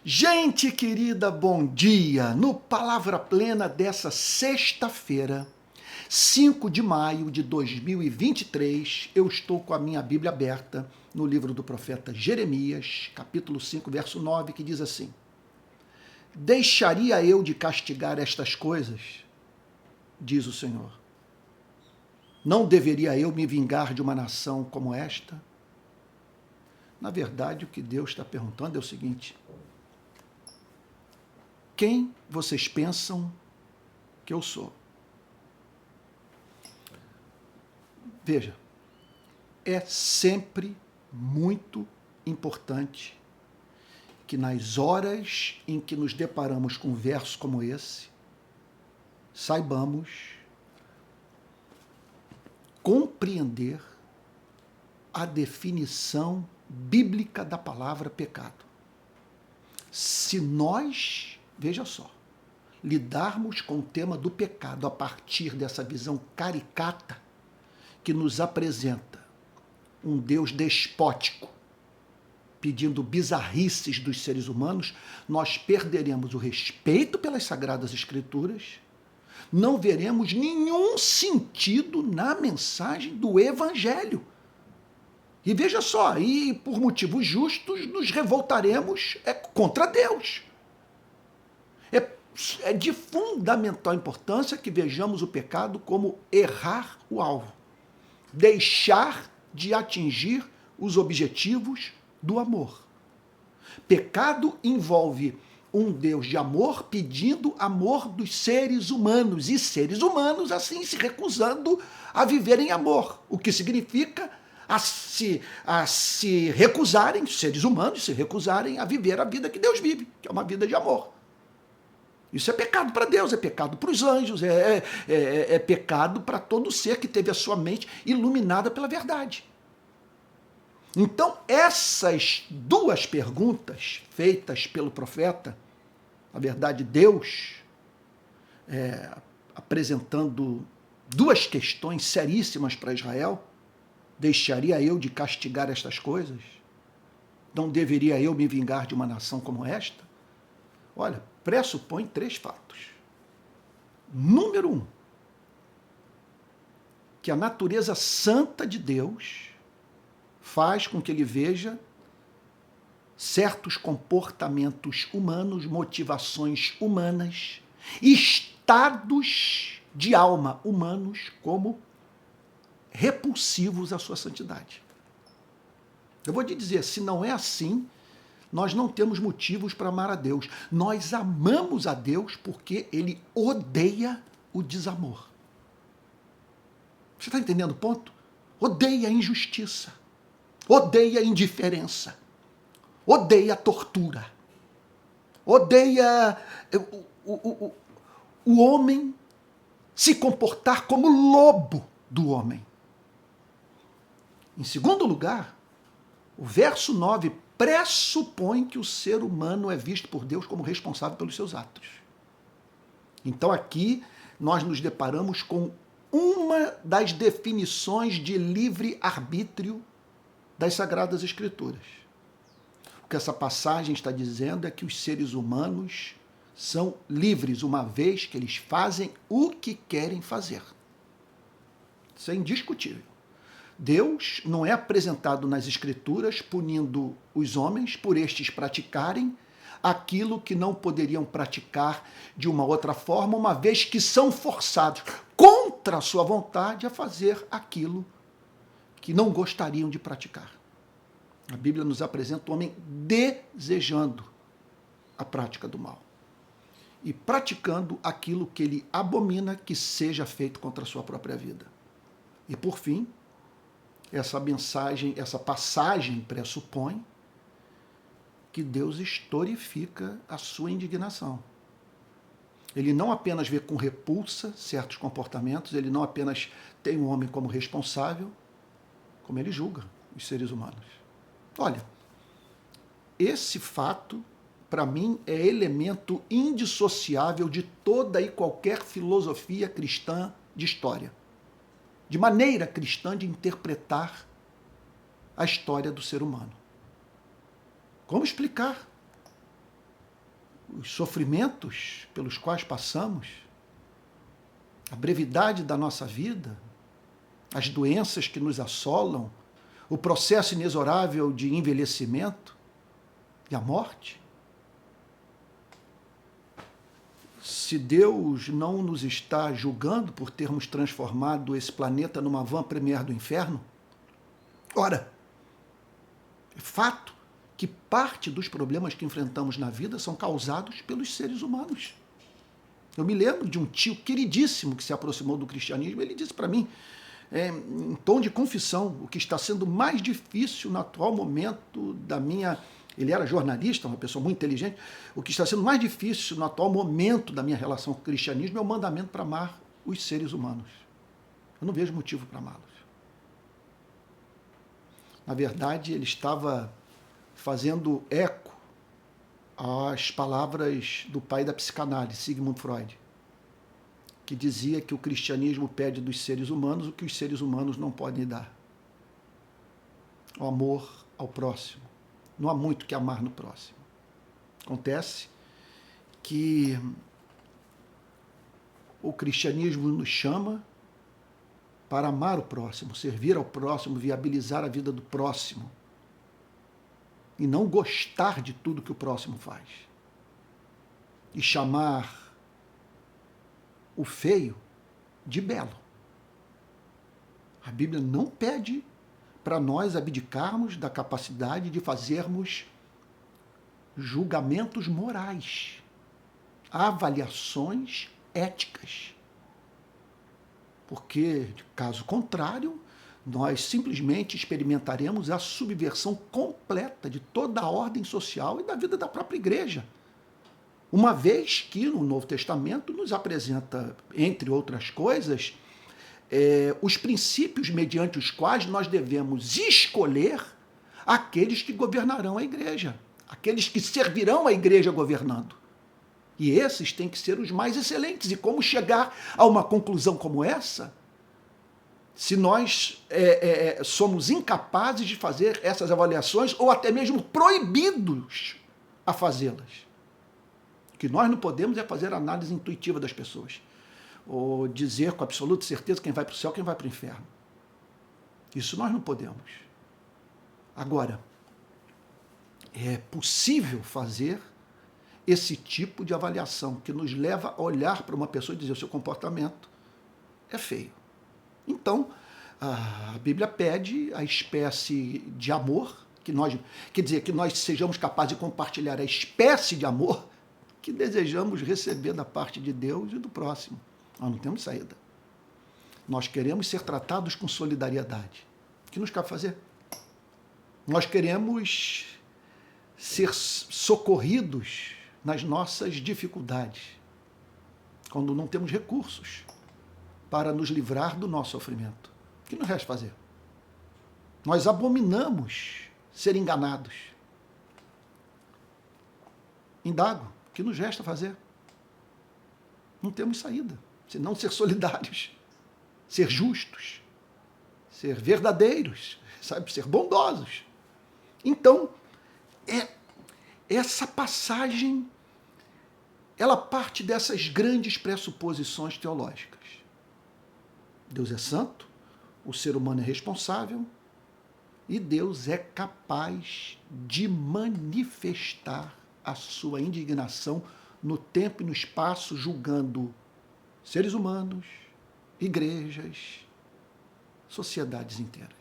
Gente querida, bom dia! No Palavra Plena dessa sexta-feira, 5 de maio de 2023, eu estou com a minha Bíblia aberta no livro do profeta Jeremias, capítulo 5, verso 9, que diz assim: Deixaria eu de castigar estas coisas? Diz o Senhor. Não deveria eu me vingar de uma nação como esta? Na verdade, o que Deus está perguntando é o seguinte: quem vocês pensam que eu sou? Veja, é sempre muito importante que nas horas em que nos deparamos com um verso como esse, saibamos compreender a definição bíblica da palavra pecado. Se nós, veja só, lidarmos com o tema do pecado a partir dessa visão caricata que nos apresenta um Deus despótico, pedindo bizarrices dos seres humanos, nós perderemos o respeito pelas Sagradas Escrituras, não veremos nenhum sentido na mensagem do Evangelho. E veja só, e por motivos justos nos revoltaremos contra Deus. É de fundamental importância que vejamos o pecado como errar o alvo, deixar de atingir os objetivos do amor. Pecado envolve um Deus de amor pedindo amor dos seres humanos, e seres humanos assim se recusando a viver em amor, o que significa a se recusarem, seres humanos se recusarem a viver a vida que Deus vive, que é uma vida de amor. Isso é pecado para Deus, é pecado para os anjos, é pecado para todo ser que teve a sua mente iluminada pela verdade. Então, essas duas perguntas feitas pelo profeta, na verdade, Deus apresentando duas questões seríssimas para Israel: deixaria eu de castigar estas coisas? Não deveria eu me vingar de uma nação como esta? Olha, pressupõe três fatos. Número 1, que a natureza santa de Deus faz com que ele veja certos comportamentos humanos, motivações humanas, estados de alma humanos como repulsivos à sua santidade. Eu vou te dizer, se não é assim, nós não temos motivos para amar a Deus. Nós amamos a Deus porque ele odeia o desamor. Você está entendendo o ponto? Odeia a injustiça, odeia a indiferença, odeia a tortura, odeia o homem se comportar como lobo do homem. Em segundo lugar, o verso 9 pressupõe que o ser humano é visto por Deus como responsável pelos seus atos. Então aqui nós nos deparamos com uma das definições de livre-arbítrio das Sagradas Escrituras. O que essa passagem está dizendo é que os seres humanos são livres, uma vez que eles fazem o que querem fazer. Isso é indiscutível. Deus não é apresentado nas Escrituras punindo os homens por estes praticarem aquilo que não poderiam praticar de uma outra forma, uma vez que são forçados contra a sua vontade a fazer aquilo que não gostariam de praticar. A Bíblia nos apresenta o homem desejando a prática do mal e praticando aquilo que ele abomina que seja feito contra a sua própria vida. E por fim, essa passagem pressupõe que Deus historifica a sua indignação. Ele não apenas vê com repulsa certos comportamentos, ele não apenas tem o homem como responsável, como ele julga os seres humanos. Olha, esse fato, para mim, é elemento indissociável de toda e qualquer filosofia cristã de história, de maneira cristã de interpretar a história do ser humano. Como explicar os sofrimentos pelos quais passamos, a brevidade da nossa vida, as doenças que nos assolam, o processo inexorável de envelhecimento e a morte? Se Deus não nos está julgando por termos transformado esse planeta numa van premier do inferno, ora, é fato que parte dos problemas que enfrentamos na vida são causados pelos seres humanos. Eu me lembro de um tio queridíssimo que se aproximou do cristianismo, ele disse para mim, em tom de confissão, o que está sendo mais difícil no atual momento da minha... Ele era jornalista, uma pessoa muito inteligente. O que está sendo mais difícil no atual momento da minha relação com o cristianismo é o mandamento para amar os seres humanos. Eu não vejo motivo para amá-los. Na verdade, ele estava fazendo eco às palavras do pai da psicanálise, Sigmund Freud, que dizia que o cristianismo pede dos seres humanos o que os seres humanos não podem dar. O amor ao próximo. Não há muito que amar no próximo. Acontece que o cristianismo nos chama para amar o próximo, servir ao próximo, viabilizar a vida do próximo e não gostar de tudo que o próximo faz. E chamar o feio de belo. A Bíblia não pede para nós abdicarmos da capacidade de fazermos julgamentos morais, avaliações éticas. Porque, caso contrário, nós simplesmente experimentaremos a subversão completa de toda a ordem social e da vida da própria igreja. Uma vez que no Novo Testamento nos apresenta, entre outras coisas, os princípios mediante os quais nós devemos escolher aqueles que governarão a igreja, aqueles que servirão a igreja governando. E esses têm que ser os mais excelentes. E como chegar a uma conclusão como essa, se nós somos incapazes de fazer essas avaliações ou até mesmo proibidos a fazê-las? O que nós não podemos é fazer análise intuitiva das pessoas, ou dizer com absoluta certeza quem vai para o céu, quem vai para o inferno. Isso nós não podemos. Agora, é possível fazer esse tipo de avaliação que nos leva a olhar para uma pessoa e dizer o seu comportamento é feio. Então, a Bíblia pede a espécie de amor, quer dizer, que nós sejamos capazes de compartilhar a espécie de amor que desejamos receber da parte de Deus e do próximo. Nós não temos saída. Nós queremos ser tratados com solidariedade. O que nos cabe fazer? Nós queremos ser socorridos nas nossas dificuldades, quando não temos recursos para nos livrar do nosso sofrimento. O que nos resta fazer? Nós abominamos ser enganados. Indago, o que nos resta fazer? Não temos saída, senão ser solidários, ser justos, ser verdadeiros, sabe, ser bondosos. Então, essa passagem, ela parte dessas grandes pressuposições teológicas. Deus é santo, o ser humano é responsável e Deus é capaz de manifestar a sua indignação no tempo e no espaço, julgando seres humanos, igrejas, sociedades inteiras.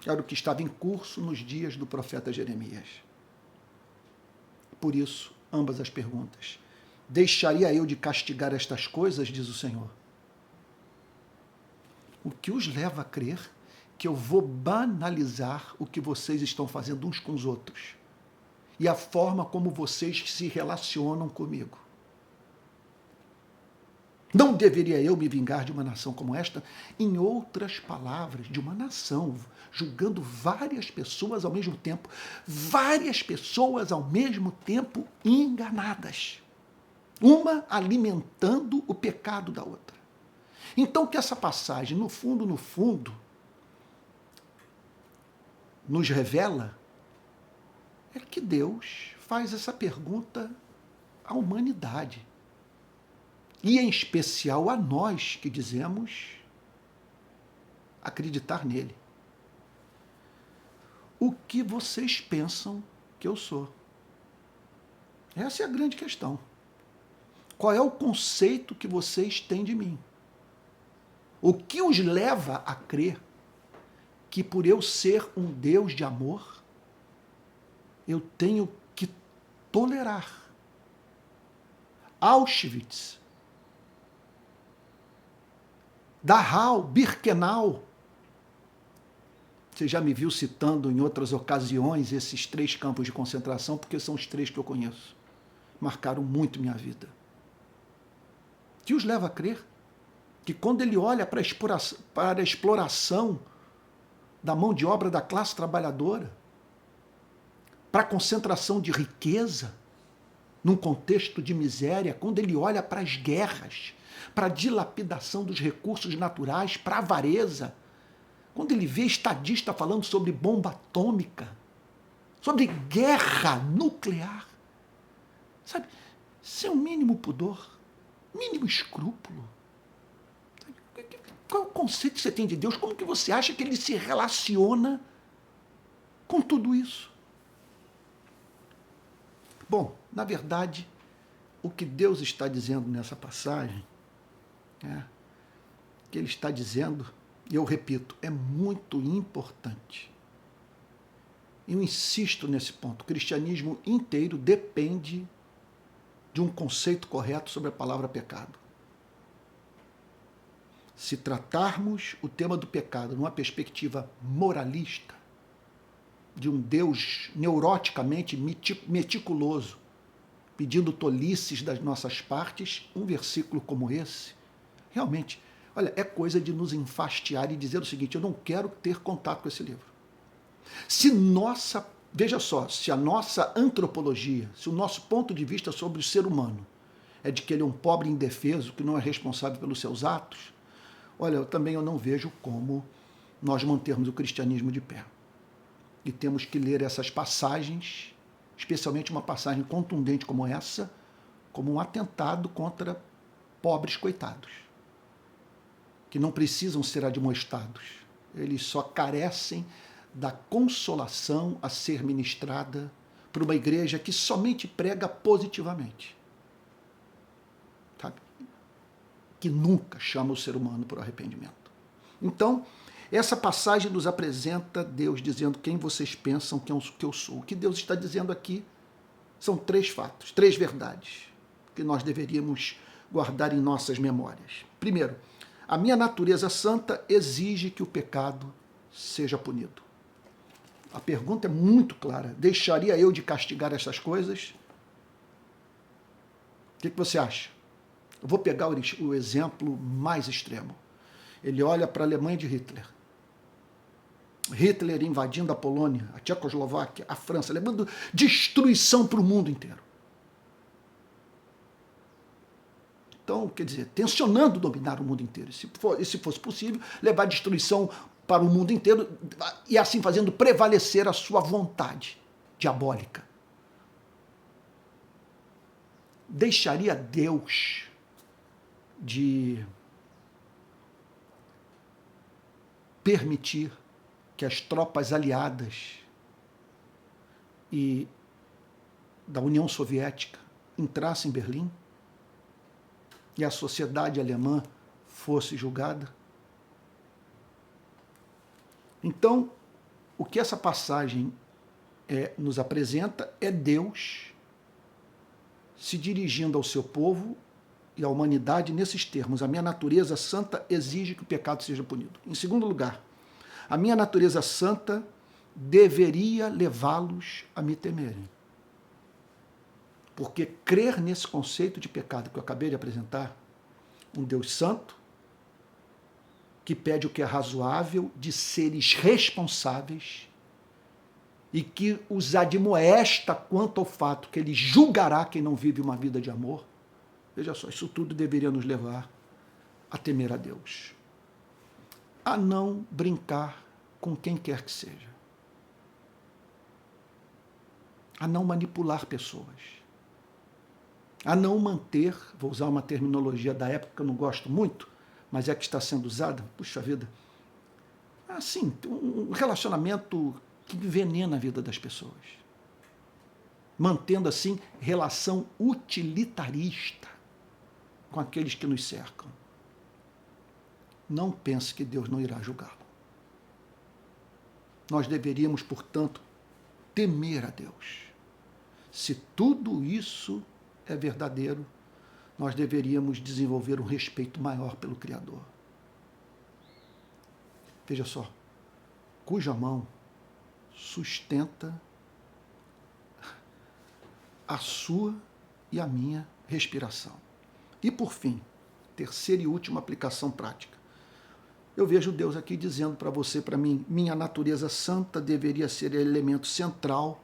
Era o que estava em curso nos dias do profeta Jeremias. Por isso, ambas as perguntas. Deixaria eu de castigar estas coisas, diz o Senhor? O que os leva a crer que eu vou banalizar o que vocês estão fazendo uns com os outros e a forma como vocês se relacionam comigo? Não deveria eu me vingar de uma nação como esta? Em outras palavras, de uma nação, julgando várias pessoas ao mesmo tempo enganadas, uma alimentando o pecado da outra. Então, o que essa passagem, no fundo, nos revela é que Deus faz essa pergunta à humanidade. E em especial a nós que dizemos acreditar nele. O que vocês pensam que eu sou? Essa é a grande questão. Qual é o conceito que vocês têm de mim? O que os leva a crer que por eu ser um Deus de amor, eu tenho que tolerar Auschwitz, Dachau, Birkenau. Você já me viu citando em outras ocasiões esses 3 campos de concentração, porque são os 3 que eu conheço. Marcaram muito minha vida. Que os leva a crer que quando ele olha para a exploração da mão de obra da classe trabalhadora, para a concentração de riqueza, num contexto de miséria, quando ele olha para as guerras, para a dilapidação dos recursos naturais, para a avareza, quando ele vê estadista falando sobre bomba atômica, sobre guerra nuclear, sabe, sem o mínimo pudor, mínimo escrúpulo. Qual é o conceito que você tem de Deus? Como que você acha que ele se relaciona com tudo isso? Bom, na verdade, o que Deus está dizendo nessa passagem é que ele está dizendo, e eu repito, é muito importante. Eu insisto nesse ponto. O cristianismo inteiro depende de um conceito correto sobre a palavra pecado. Se tratarmos o tema do pecado numa perspectiva moralista, de um Deus neuroticamente meticuloso, pedindo tolices das nossas partes, um versículo como esse, realmente, olha, é coisa de nos enfastiar e dizer o seguinte: eu não quero ter contato com esse livro. Veja só, se a nossa antropologia, se o nosso ponto de vista sobre o ser humano é de que ele é um pobre indefeso, que não é responsável pelos seus atos, olha, eu não vejo como nós mantermos o cristianismo de pé. E temos que ler essas passagens, especialmente uma passagem contundente como essa, como um atentado contra pobres coitados, que não precisam ser admoestados. Eles só carecem da consolação a ser ministrada por uma igreja que somente prega positivamente, sabe? Que nunca chama o ser humano por arrependimento. Então, essa passagem nos apresenta Deus dizendo quem vocês pensam que eu sou. O que Deus está dizendo aqui são 3 fatos, 3 verdades que nós deveríamos guardar em nossas memórias. Primeiro, a minha natureza santa exige que o pecado seja punido. A pergunta é muito clara. Deixaria eu de castigar essas coisas? O que você acha? Eu vou pegar o exemplo mais extremo. Ele olha para a Alemanha de Hitler. Hitler invadindo a Polônia, a Tchecoslováquia, a França, levando destruição para o mundo inteiro. Então, quer dizer, tensionando dominar o mundo inteiro. E se fosse possível, levar destruição para o mundo inteiro e assim fazendo prevalecer a sua vontade diabólica. Deixaria Deus de permitir que as tropas aliadas e da União Soviética entrassem em Berlim e a sociedade alemã fosse julgada? Então, o que essa passagem nos apresenta é Deus se dirigindo ao seu povo e à humanidade nesses termos: a minha natureza santa exige que o pecado seja punido. Em segundo lugar, a minha natureza santa deveria levá-los a me temerem. Porque crer nesse conceito de pecado que eu acabei de apresentar, um Deus santo, que pede o que é razoável de seres responsáveis e que os admoesta quanto ao fato que ele julgará quem não vive uma vida de amor, veja só, isso tudo deveria nos levar a temer a Deus, a não brincar com quem quer que seja, a não manipular pessoas, a não manter, vou usar uma terminologia da época que eu não gosto muito, mas é que está sendo usada, puxa vida, assim, um relacionamento que envenena a vida das pessoas. Mantendo assim relação utilitarista com aqueles que nos cercam. Não pense que Deus não irá julgá-lo. Nós deveríamos, portanto, temer a Deus. Se tudo isso é verdadeiro, nós deveríamos desenvolver um respeito maior pelo Criador. Veja só, cuja mão sustenta a sua e a minha respiração. E por fim, terceira e última aplicação prática. Eu vejo Deus aqui dizendo para você, para mim, minha natureza santa deveria ser elemento central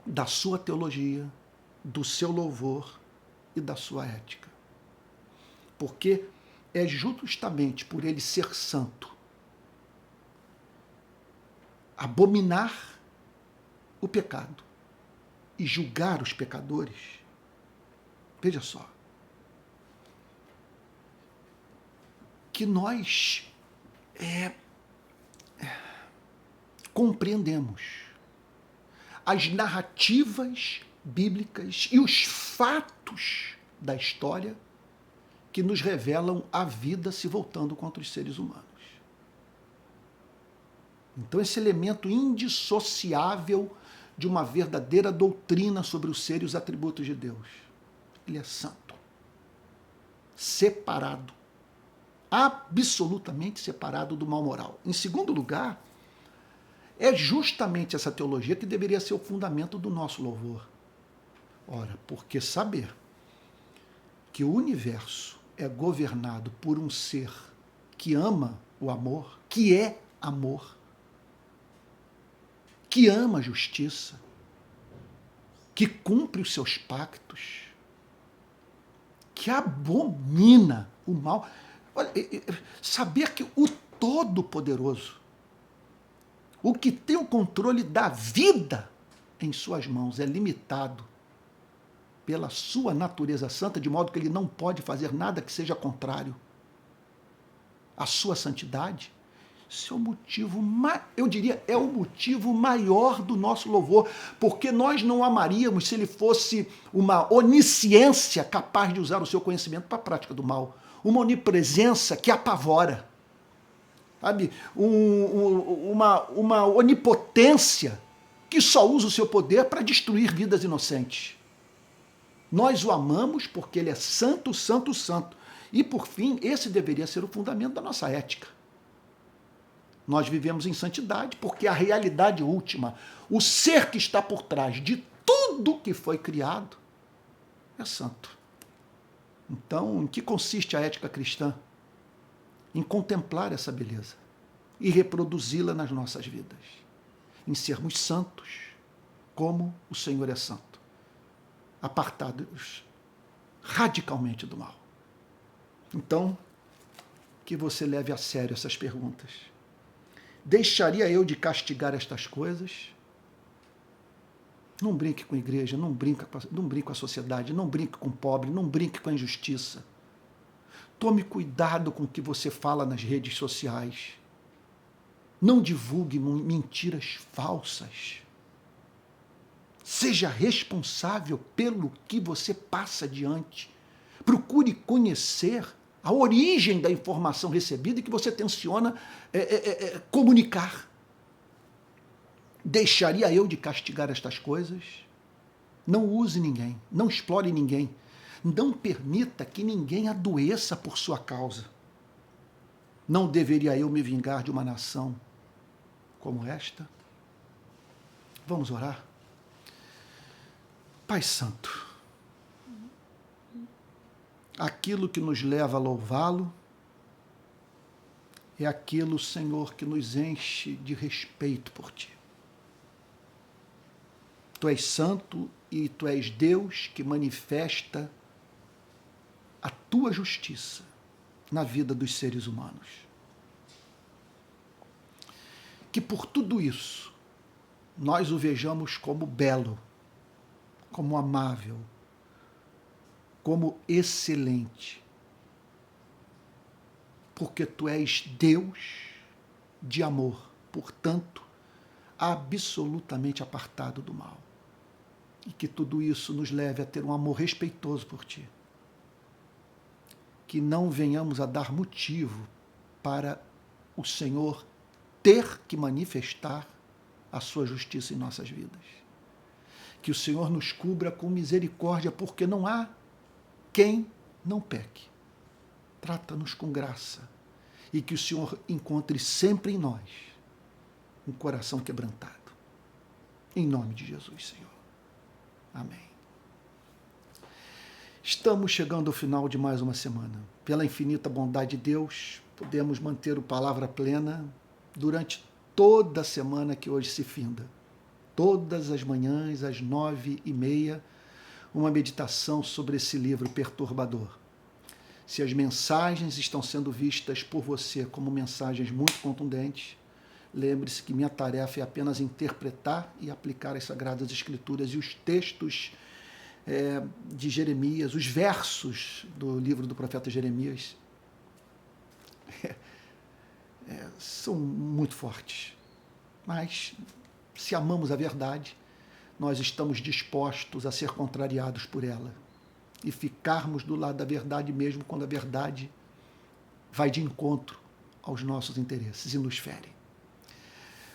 da sua teologia, do seu louvor e da sua ética. Porque é justamente por ele ser santo, abominar o pecado e julgar os pecadores. Veja só, que nós compreendemos as narrativas bíblicas e os fatos da história que nos revelam a vida se voltando contra os seres humanos. Então, esse elemento indissociável de uma verdadeira doutrina sobre o ser e os atributos de Deus. Ele é santo, separado, absolutamente separado do mal moral. Em segundo lugar, é justamente essa teologia que deveria ser o fundamento do nosso louvor. Ora, porque saber que o universo é governado por um ser que ama o amor, que é amor, que ama a justiça, que cumpre os seus pactos, que abomina o mal. Olha, saber que o Todo-Poderoso, o que tem o controle da vida em suas mãos, é limitado pela sua natureza santa, de modo que ele não pode fazer nada que seja contrário à sua santidade. Esse é o motivo, eu diria, é o motivo maior do nosso louvor, porque nós não amaríamos se ele fosse uma onisciência capaz de usar o seu conhecimento para a prática do mal, uma onipresença que apavora, sabe? Uma onipotência que só usa o seu poder para destruir vidas inocentes. Nós o amamos porque ele é santo, santo, santo. E, por fim, esse deveria ser o fundamento da nossa ética. Nós vivemos em santidade porque a realidade última, o ser que está por trás de tudo que foi criado, é santo. Então, em que consiste a ética cristã? Em contemplar essa beleza e reproduzi-la nas nossas vidas. Em sermos santos, como o Senhor é santo, apartados radicalmente do mal. Então, que você leve a sério essas perguntas. Deixaria eu de castigar estas coisas? Não brinque com a igreja, não brinque com a sociedade, não brinque com o pobre, não brinque com a injustiça. Tome cuidado com o que você fala nas redes sociais. Não divulgue mentiras falsas. Seja responsável pelo que você passa adiante. Procure conhecer a origem da informação recebida e que você tenciona comunicar. Deixaria eu de castigar estas coisas? Não use ninguém, não explore ninguém. Não permita que ninguém adoeça por sua causa. Não deveria eu me vingar de uma nação como esta? Vamos orar? Pai Santo, aquilo que nos leva a louvá-lo é aquilo, Senhor, que nos enche de respeito por Ti. Tu és santo e Tu és Deus que manifesta a Tua justiça na vida dos seres humanos. Que por tudo isso nós o vejamos como belo, como amável, como excelente, porque tu és Deus de amor, portanto, absolutamente apartado do mal. E que tudo isso nos leve a ter um amor respeitoso por ti. Que não venhamos a dar motivo para o Senhor ter que manifestar a sua justiça em nossas vidas. Que o Senhor nos cubra com misericórdia, porque não há quem não peque. Trata-nos com graça. E que o Senhor encontre sempre em nós um coração quebrantado. Em nome de Jesus, Senhor. Amém. Estamos chegando ao final de mais uma semana. Pela infinita bondade de Deus, podemos manter o Palavra Plena durante toda a semana que hoje se finda. Todas as manhãs, às 9h30, uma meditação sobre esse livro perturbador. Se as mensagens estão sendo vistas por você como mensagens muito contundentes, lembre-se que minha tarefa é apenas interpretar e aplicar as Sagradas Escrituras e os textos de Jeremias, os versos do livro do profeta Jeremias, são muito fortes. Mas, se amamos a verdade, nós estamos dispostos a ser contrariados por ela e ficarmos do lado da verdade mesmo quando a verdade vai de encontro aos nossos interesses e nos fere.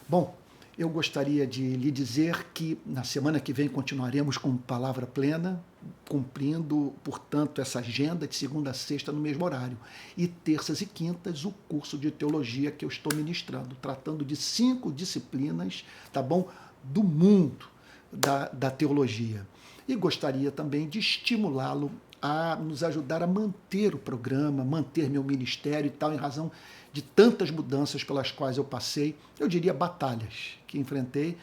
Bom, eu gostaria de lhe dizer que na semana que vem continuaremos com Palavra Plena, cumprindo, portanto, essa agenda de segunda a sexta no mesmo horário. E terças e quintas o curso de teologia que eu estou ministrando, tratando de 5 disciplinas, tá bom, do mundo da teologia. E gostaria também de estimulá-lo a nos ajudar a manter o programa, manter meu ministério e tal, em razão de tantas mudanças pelas quais eu passei, eu diria batalhas que enfrentei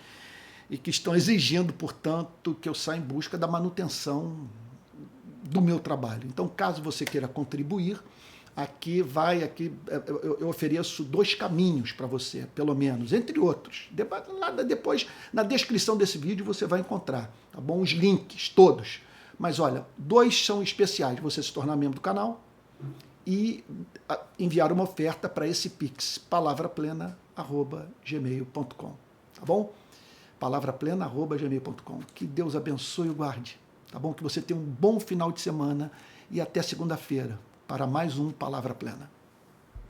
e que estão exigindo, portanto, que eu saia em busca da manutenção do meu trabalho. Então, caso você queira contribuir, eu ofereço 2 caminhos para você, pelo menos, entre outros. Depois, na descrição desse vídeo, você vai encontrar, tá bom? Os links, todos. Mas olha, 2 são especiais, você se tornar membro do canal e enviar uma oferta para esse Pix, palavraplena@gmail.com, tá bom? palavraplena@gmail.com. Que Deus abençoe e o guarde, tá bom? Que você tenha um bom final de semana e até segunda-feira para mais um Palavra Plena.